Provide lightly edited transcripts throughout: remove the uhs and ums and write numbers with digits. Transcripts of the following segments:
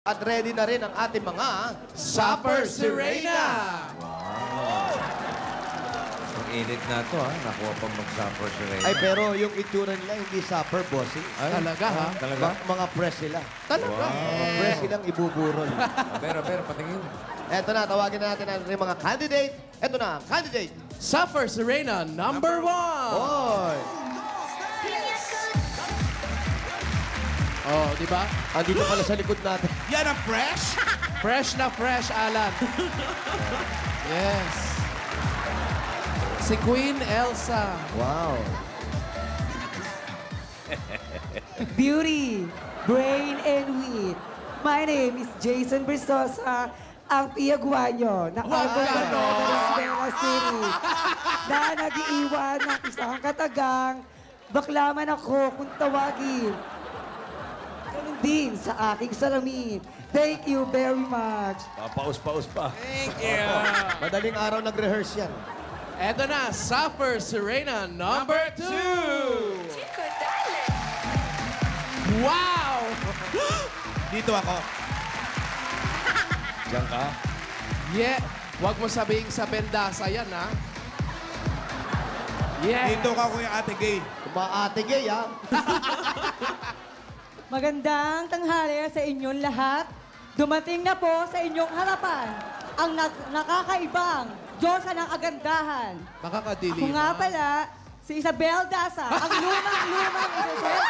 At ready na rin ang ating mga Supper Sirena! Ang init na to, ha? Nakuha pa mag-supper Sirena. Ay, pero yung itsura nila hindi supper, bossing. Ay, Talaga, ha? Talaga? Mga press sila. Talaga? Mga press silang ibuburol. Pero, patingin. Eto na, tawagin na natin ang mga candidate. Eto na, candidate. Supper Sirena number 1! Oy! Oh, di ba? Andito pala sa likod natin. Yan ang fresh? Fresh na fresh, Alan. Yes. Si Queen Elsa. Wow. Beauty, brain, and wit. My name is Jason Bristosa, ang piyaguanyo ng Alcantara City na nag-iiwan ng isang katagang baklaman ako kung tawagin. Ganun din sa aking salamin. Thank you very much. Paus pa. Thank you. Madaling araw nag-rehearse yan. Eto na, Supper Sirena number 2! Wow! Dito ako. Diyan ka? Yeah. Huwag mo sabihin sa bendasa yan, ha? Yeah. Dito ka, Kuya Ate Gay. Kumaate gay, ha? Magandang tanghali sa inyong lahat. Dumating na po sa inyong harapan ang nakakaibang Diyosa ng kagandahan. Makakadili. Ako nga pala, si Isabel Daza, ang lumang-lumang Isabel Daza.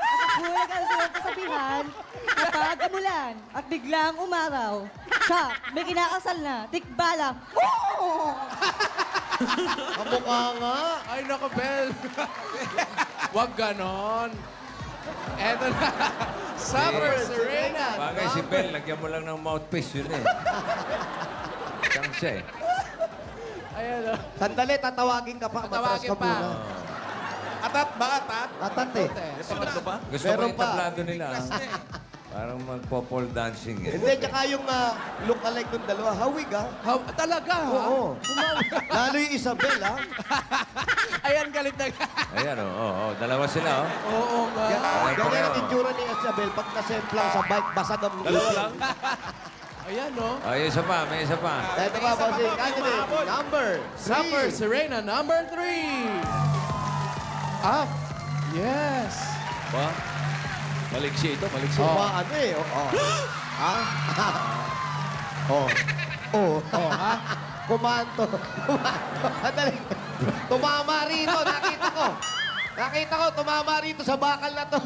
At ako nagkaroon kasabihan, kapag umulan at biglang umaraw, siya, may kinakasal na, tikbalang, Kamukha nga. Ay, naku, Bel. Huwag ganon. Eto na, Supper Sirena. Bagay si Bel, lagyan mo lang ng mouthpiece yun eh. Siyang siya eh. Ayan, o. Sandali, tatawagin ka pa. Matras Tatawagin ka pa. muna. Atat ba, atat? Atat eh. Pangatlo ba? Gusto Meron ko yung pa. tablado nila. Parang magpo-pole dancing eh. Hindi, tsaka yung look-alike ng dalawa. Hawig, ha? Talaga, ha? Oo. Lalo yung Isabel, ha? Ayan, galit na. Ayan, dalawa sila, oh. Oo nga. Ganyan ang itsura ni Isabel pag nasemplang sa bike, basag ang lang. Ayan, no? Ay, isa pa, may isa pa. Eto pa, bossing. Candidate number 3. Supper Sirena number 3. Up. Yes. Ba? Maliksi ito, maliksi. Ano eh. Ha? Oh. Ha? Kumanto. Madali. Tumama rito. Nakita ko. Nakita ko, tumama rito sa bakal na to.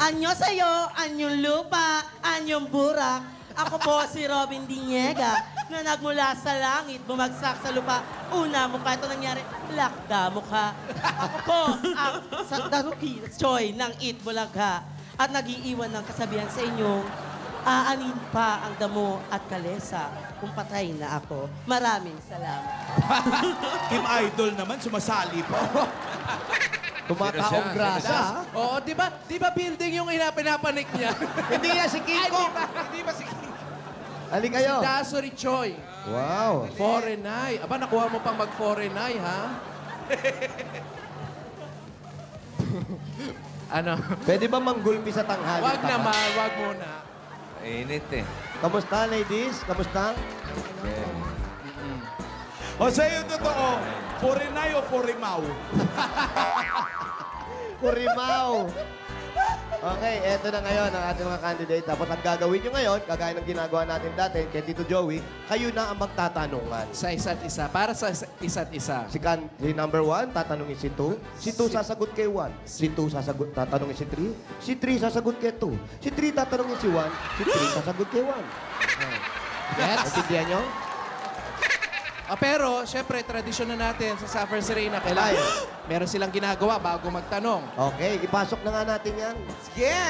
Anyo sa'yo, anyong lupa, anyong burak. Ako po si Robin Diniega na nagmula sa langit, bumagsak sa lupa. Una mukha ito nangyari, lakda mukha. Ako po ang Daruki Choy ng Itbulaga at nag-iiwan ng kasabihan sa inyong aanin pa ang damo at kalesa kung patay na ako. Maraming salamat. Kim Idol naman, sumasali pa. Tumataong grasa, ha? Oo, di ba building yung pinapanik niya? Hindi yan si Kiko. Di ba si Hali kayo. Dasori Choi? Wow. Foreign eye. Aba, nakuha mo pang mag-foreign eye, ha? Ano? Pwede ba manggulpi sa tanghali? Wag naman, wag muna. Init eh. Kamusta, ladies? Kamusta? O sa'yo totoo, Purinay o Purimaw? Kurimaw. Okay, eto na ngayon ang ating mga candidate. Tapos ang gagawin nyo ngayon, kagaya ng ginagawa natin dati kay Tito Joey, kayo na ang magtatanungan. Sa isa't isa. Para sa isa't isa. Si number 1, tatanungin si 2. Si 2 sasagot kay 1. Si 2 tatanungin si 3. Si 3 sasagot kay 2. Si 3 tatanungin si 1. Si 3 sasagot kay 1. Gets? Naintindihan nyo? Pero, syempre, tradisyon na natin sa Supper Sirena. Kailangan, meron silang ginagawa bago magtanong. Okay, ipasok na nga natin yan. Sige!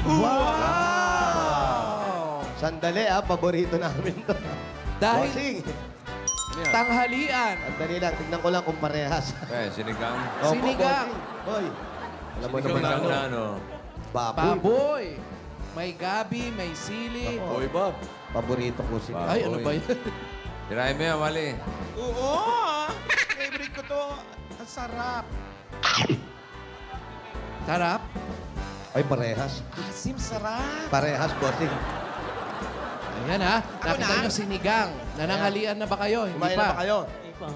Wow! Sandali paborito namin to. Dahil Bossing. tanghalian. Sandali lang, tignan ko lang kung parehas. Sinigang. Opo, Sinigang. bossing. Hoy. Alam mo Sinigang naman na ano. Baboy. Baboy. May gabi, may sili. Oy, Bob. Paborito ko sila. Ay, ano ba yun? Tirahin mo yan, Wally. Oo, favorite ko to. Ang sarap. Sarap? Ay, parehas. Asim, sarap. Parehas, bossing. Ayan ha. Nakita nyo sinigang. Nananghalian na ba kayo? Hindi Kumain pa. na ba kayo?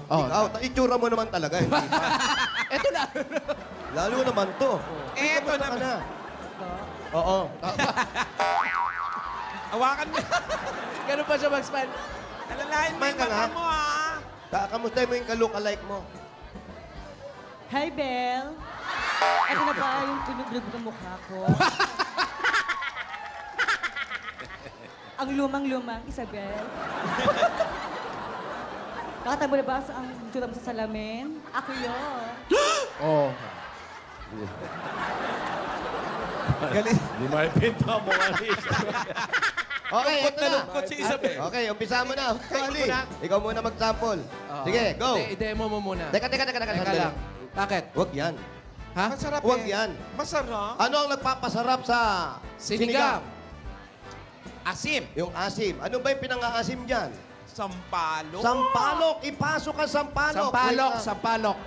Oh. Ikaw, itsura mo naman talaga. Hindi pa. Eto na. Lalo naman to. Eto Kamusta ka naman. na? Oo. Hawakan mo. Ganun pa siya mag-smile. Alalahin mo Kumain yung ka mata na? mo, ha? Kamusta mo yung ka-look-alike mo? Hi, Belle. Ito na ba yung pinublog ng mukha ko? Ang lumang-lumang, Isabel. Nakita mo na ba ang itsura mo sa salamin? Ako yun. Oh. Di maipinta mo nga Okay, Lungkot ito na na. lungkot si Isabel. Okay, umpisa mo na. Ali, ikaw muna mag-sample. Sige, go. I-demo mo muna. Teka Teka sandali. lang. Bakit? Huwag yan. Ha? Masarap Huwag eh. yan. Masarap. Ano ang nagpapasarap sa Sinigang. Asim. Yung asim. Ano ba yung pinang-aasim dyan? Sampalo. Sampalok. Ipasok ang sampalok. Sampalok. Wait lang. Sampalok.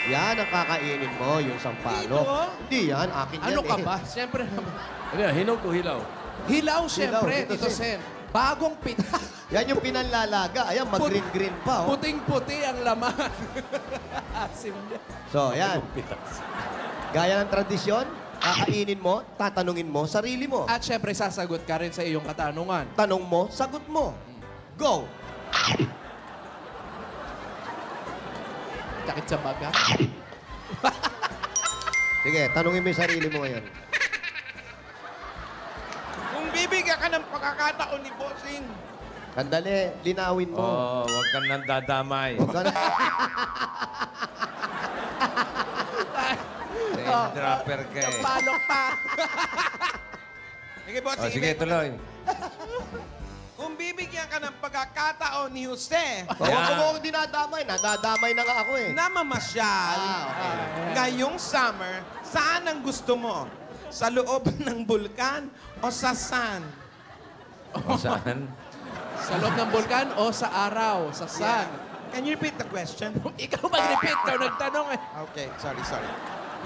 Yan ang kakainin mo, yung sampalok. Hindi yan. Akin yan Ano ka eh. ba? Siyempre naman. Ano yan, hinog o hilaw? Hilaw, siyempre, Tito Tito Sen. Bagong pita. Yan yung pinanlalaga. Ayan, mag-green-green pa. Oh. Puting-puti ang laman. Asim niya. So, yan. Gaya ng tradisyon, kakainin mo, tatanungin mo, sarili mo. At siyempre, sasagot ka rin sa iyong katanungan. Tanong mo, sagot mo. Go. Sakit sa baga. Sige, tanungin mo yung sarili mo ngayon. Kung bibigyan ka ng pagkakataon ni Bossing, Sandali, linawin mo. Oo, huwag kang nandadamay. Huwag ka na. Name dropper ka eh. Palok pa. sige, Bossing. O, sige, tuloy. Kung bibigyan ka ng pagkakataon ni Jose Huwag mo akong dinadamay. Nadadamay na nga ako eh. na mamasyal Okay. ngayong summer, saan ang gusto mo? Sa loob ng bulkan o sa sun? O, saan? Sa loob ng bulkan o sa araw? Sa sun? Can you repeat the question? Ikaw mag-repeat. Ikaw nagtanong eh. Okay, sorry.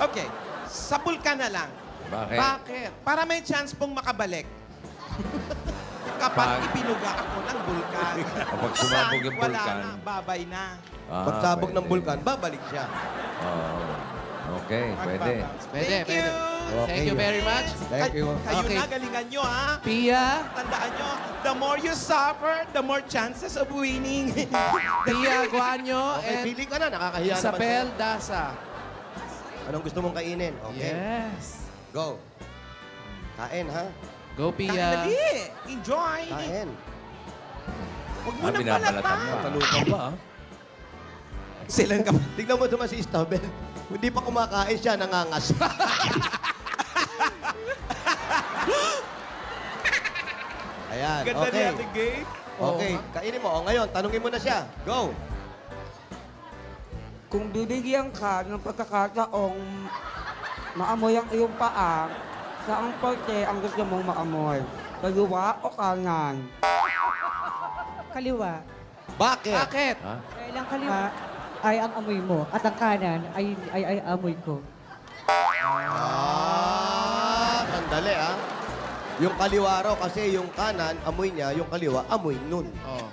Okay, sa bulkan na lang. Bakit? Bakit? Para may chance pong makabalik. Kapag Pag- ipinuga ako ng bulkan. Kapag sumabog yung Wala bulkan. na, babay na. Ah, Pagsabog ng pwede. bulkan, babalik siya. Oo. Okay, pwede. Pwede, Thank pwede. you. Thank you very much. Thank you. Kayo Okay. na, galingan nyo ha. Pia, Tandaan nyo, the more you suffer, the more chances of winning. Pia Guanyo, Okay, and pili ka na. Nakakahiya Isabel naman Dasa. sa'yo. Anong gusto mong kainin? Okay. Yes. Go. Kain, ha? Go, Pia. Dali, enjoy. Kain. Huwag mo Ah, nang binabalatan balatan. mo. Talupan ba, ah? Silang ka. Tignan mo naman si Isabel. Hindi pa kumakain siya, nangangas. Ayan, Ganda okay. ni Ate Gay. Okay, kainin mo. O ngayon, tanungin mo na siya. Go. Kung bibigyan ka ng pagkakataong maamoy ang iyong paa, saan parte ang gusto mong maamoy? Kaliwa o kanan? Kaliwa. Bakit? Bakit? Ha? Kailang kaliwa ay ang amoy mo at ang kanan ay amoy ko. Sandali, ah. Yung kaliwa raw kasi yung kanan, amoy niya. Yung kaliwa, amoy nun. Oh.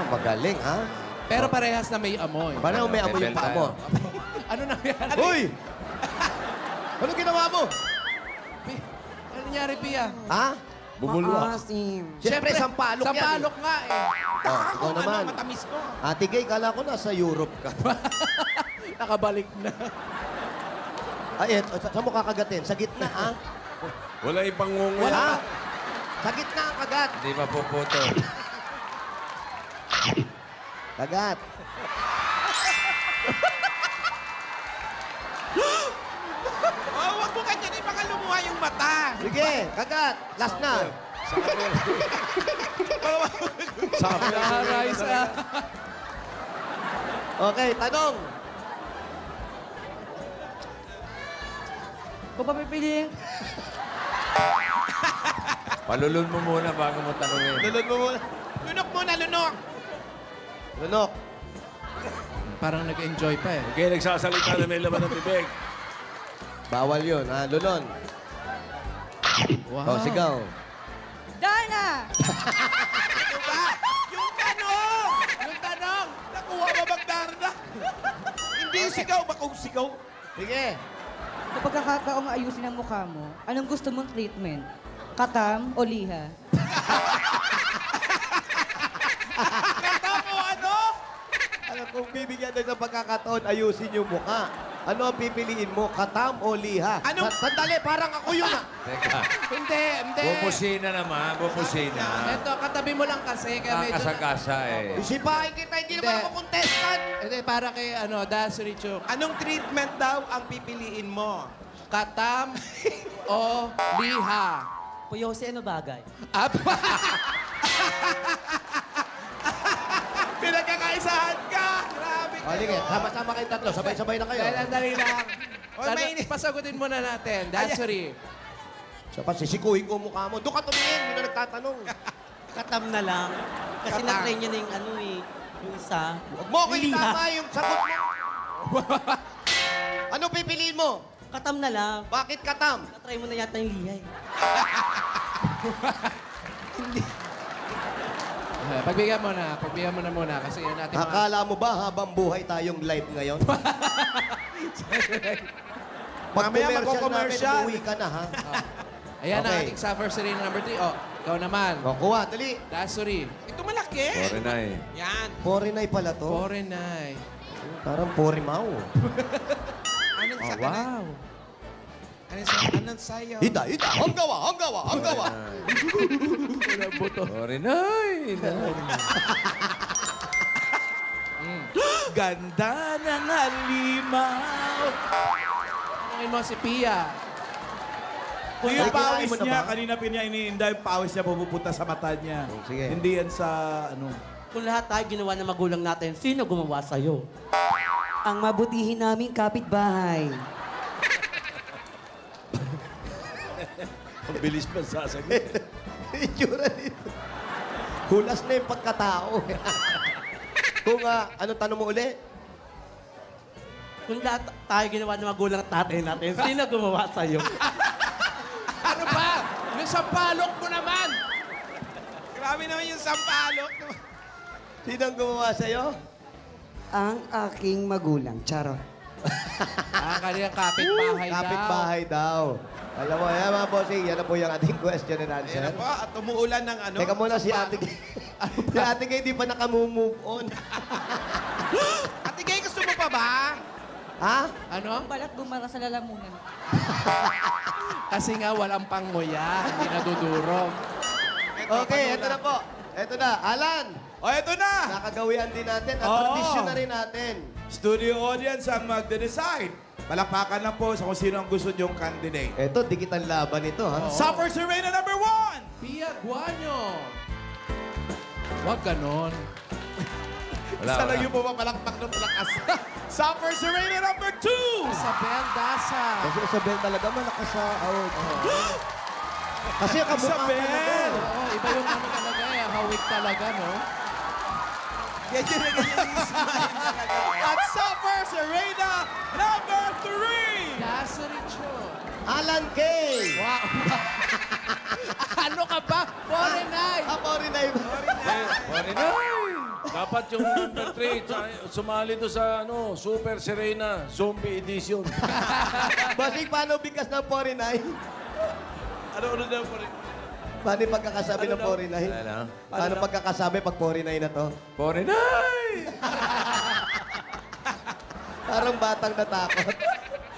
Magaling, ha? Pero parehas na may amoy. Paano may amoy yung paa mo? Ano nangyari? Uy! Ano ginawa mo? Ano nangyari, Pia? Ha? Bumulwak. Maasim. Siyempre, sampalok yan. Sampalok nga eh. Oh, ikaw naman. Matamis ko. Ate Gay, kala ko nasa Europe ka. Nakabalik na. Ay, saan mo kakagatin? Sa gitna, ha? Wala ibang ngungo. Wala. Sa gitna ang kagat. Hindi mapuputo. Kagat. Oh, wag mo ganyan. Baka lumuha yung mata. Sige, kagat. Last na. Raisa. Okay, tanong. Kung papipiliin, Palulun mo muna bago mo tanungin. Lunok mo muna. Lunok muna, lunok. Lunok. parang nag-enjoy pa eh. Kaya nagsasalita na may laman ng bibig. Bawal yun, ha? Lulon. Wow. O, sigaw. Dana! Diba? Yung tanong! Yung tanong! Nakuha ba Magdarna? Hindi sigaw ba kung sigaw? Sige. Kapag kakakaong ayusin ang mukha mo, anong gusto mong treatment? Katam o liha? Kata mo ano? Ano, kung bibigyan na ng pagkakataon, ayusin yung mukha. Ano ang pipiliin mo? Katam o liha? Anong- Sandali, parang ako yun, ah. Teka. Hindi, hindi. Bubusina naman, bubusina. Ito, katabi mo lang kasi. Kaya medyo... Kakasagasa eh. Isipahin kita, hindi Hindi. naman ako contestant. Hindi, para kay Dasri Chuk. Anong treatment daw ang pipiliin mo? Katam o liha? Kuya Jose, ano bagay? Apa? Pinagkakaisahan ka! Grabe O, sige, sama-sama kayong tatlo. Sabay-sabay na kayo. Dahil dali lang. Oy, mainit. Pasagutin muna natin. Dasri. Siya pa, sisikuhin ko ang mukha mo. Doon ka tumingin, hindi na nagtatanong. Katam na lang. Kasi Katam. na-try niya na yung ano eh. Yung isa. Huwag mo ko Liha. itama yung sagot mo. Ano pipiliin mo? Katam na lang. Bakit katam? Na-try mo na yata yung liha eh. Pagbigyan mo na muna kasi yun natin Akala mo ba habang buhay tayong live ngayon? Pag Mamaya commercial namin, magko-commercial. umuwi ka na, ha? Ayan ang Okay. ating Suffer Serena number 3. Oh, ikaw naman. O, kuha, dali. Dasuri. Ito malaki. Forenay. Yan. Porinay pala to. Forenay. Parang porimaw. Anong sa Wow. Anong sa'yo? Ida. Hanggawa. Forenay. Ganda ng halimaw. Tanungin mo si Pia. Kung Yung pawis mo na niya, ba? kanina iniinda yung pawis niya pupunta sa mata niya. Sige. Hindi yan sa ano. Kung lahat tayo ginawa ng magulang natin, sino gumawa sa'yo? Ang mabutihin naming kapitbahay. Ang bilis pa sasagot. Itsura dito. Hulas na yung pagkatao. Kung, ano tanong mo uli? Kung lahat tayo ginawa ng magulang at tatay natin, sino gumawa sa'yo? Ano ba? Yung sampalok mo naman. Grabe naman yung sampalok. Sinong gumawa sa'yo? Ang aking magulang. Charot. Kanyang kapitbahay daw. Kapit-bahay daw. Alam mo, yan mga bossing, yan na po yung ating question and answer. Ayan na po, at umuulan ng ano. Teka muna, si Ate Gay. Si Ate Gay di pa nakamove on. Ate Gay, gusto mo pa ba? Ha? Ano? Balat bumara sa lalamunan. Kasi nga walang panguya. Hindi nadudurog. Okay, eto na po. Eto na. Alan, O, eto na! nakagawian din natin at Oo. tradisyon na rin natin. Studio audience ang magde-decide. Palakpakan lang po sa kung sino ang gusto niyong candidate. Eto, digital laban ito, ha? Suffer Serena number 1! Pia Guanyo. Huwag ganon. Isa lang yung pumapalakpak ng malakas. Suffer Serena number 2! Isabel Dasa. Kasi Isabel talaga malakas sa award. Kasi kamukha ka Isabel! na doon. Oo, iba yung ano talaga eh. Hawig talaga, no? Ganyan na ganyan yung smile talaga. At Suffer Serena number 3! Dasri Chuk. Alan K. Wow. Ano ka ba? Forenay. Porinay ba? Forenay. Dapat yung number 3, sumali to sa Super Serena Zombie Edition. Bossing, paano bigkas ng Porinay? Ano daw po rin? Paano yung pagkakasabi ng Porinay? Ano? Paano pagkakasabi pag Porinay na to? Forenay. Parang batang natakot.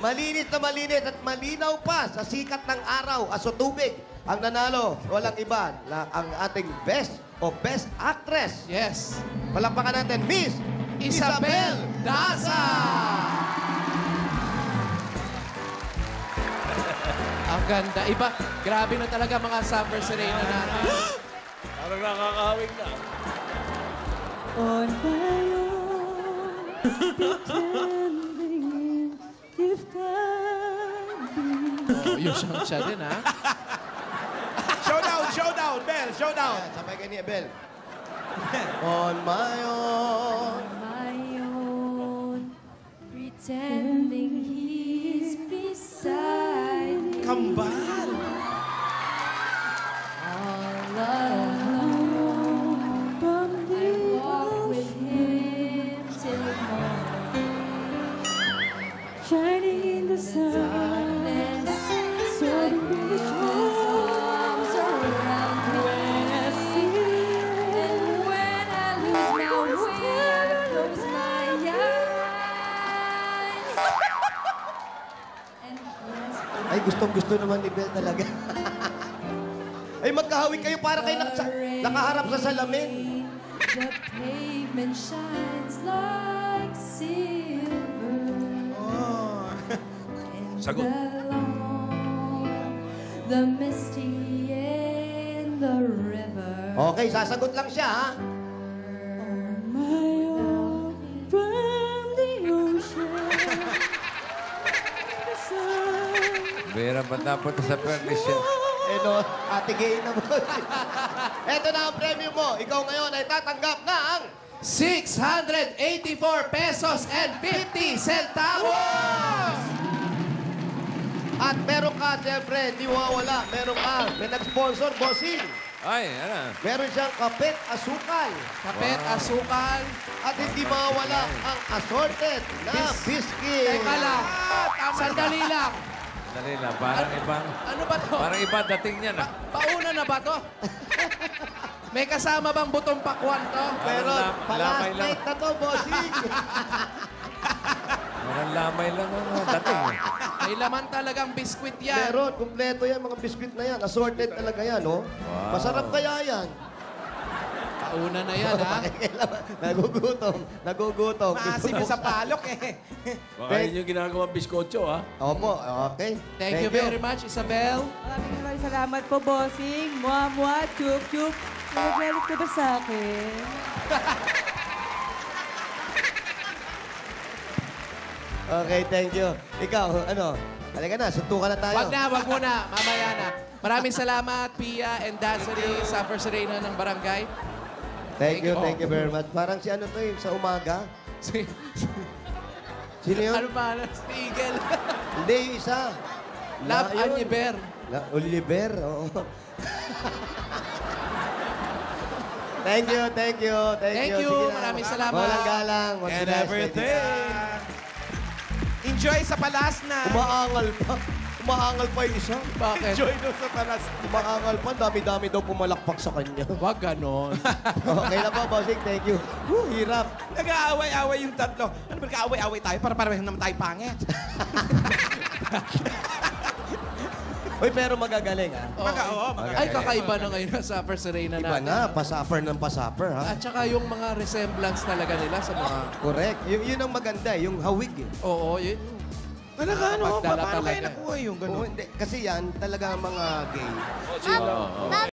Malinis na malinis at malinaw pa sa sikat ng araw, aso tubig. Ang nanalo, walang iba, na ang ating best o best actress. Yes. Palakpakan natin, Miss Isabel Dasa. Ang ganda. Iba, grabe na talaga mga Suffer Serena natin. Parang nakakahawig na. On my own, pretending if Oh, yun siya din, ha? Showdown, Bell, showdown. Ayan, sabay kay ni Abel. On my own. my own. Pretending he's beside me. Kambal. All alone, I walk with him till morning. Shining in the sun. Darkness, I feel his arms around me. And when I lose my way, I close my eyes. And yes, Ay, gustong-gusto naman ni Bel talaga. Ay, magkahawig kayo para kayo nakaharap sa salamin. the pavement shines like silver. And Sagot. the misty in the river. Okay, sasagot lang siya, ha? My own from the ocean. The sun. Bira ba't napunta sa perdition? Eh, no, ate gay na mo. Ito na ang premyo mo. Ikaw ngayon ay tatanggap ng 684 pesos and 50 centavos! At meron ka, siyempre, hindi mawawala. Meron ka. May nag-sponsor, bossing. Ay, ano? Meron siyang kapit, asukal. Kapit, asukal. At hindi mawawala ang assorted na biscuit. Teka lang. Sandali lang. Dali lang, parang ibang... Ano ba to? Parang iba dating niya na. Pauna na ba to? May kasama bang butong pakwan to? Pero, Lamay pa-last lang. night na to, bossing. Parang lamay lang ang dating. May laman talagang biskwit yan. Meron, kumpleto yan, mga biscuit na yan. Assorted talaga yan, no? Wow. Masarap kaya yan. Pauna na yan, ha? Pakikailaman. Nagugutom. Nagugutom. Maasim sa palok eh. Baka yun yung ginagawa biskotso, ha? Opo, okay. Thank you very much, Isabel. Maraming salamat po, bossing. Mua, chup, chup. Nagalit ka ba sa akin? Okay, thank you. Ikaw, ano? Halika na, suntukan na tayo. Wag muna. Mamaya na. Maraming salamat, Pia and Dasari sa First Arena ng Barangay. Thank you very much. Parang si ano to yung sa umaga. Si, Sino yun? ano ba? Si Eagle. Hindi, yung isa. Love Yun. Anyeber. Oliver, oo. Thank you. Thank you. Sige na. Maraming salamat. Walang galang. And everything. Enjoy sa palas na. Umaangal pa. Umaangal pa yung isa. Bakit? Enjoy doon sa palas. Umaangal pa. Dami-dami daw pumalakpak sa kanya. Wag ganon. Okay na po, bossing. Thank you. Hirap. Nag-aaway-away yung tatlo. Ano ba nag-aaway-away tayo? Para pareho naman tayo pangit. Uy, pero magagaling, ha? Ay, kakaiba na ngayon sa First Arena Iba natin. na. Pasuffer ng pasuffer, ha? At saka yung mga resemblance talaga nila sa mga... Correct. Yun ang maganda, yung hawig, eh. Oo, yun. Talaga, ano? Pagdala Paano kayo talaga. nakuha yung Oo, gano'n? hindi. Kasi yan, talaga mga gay. Oo.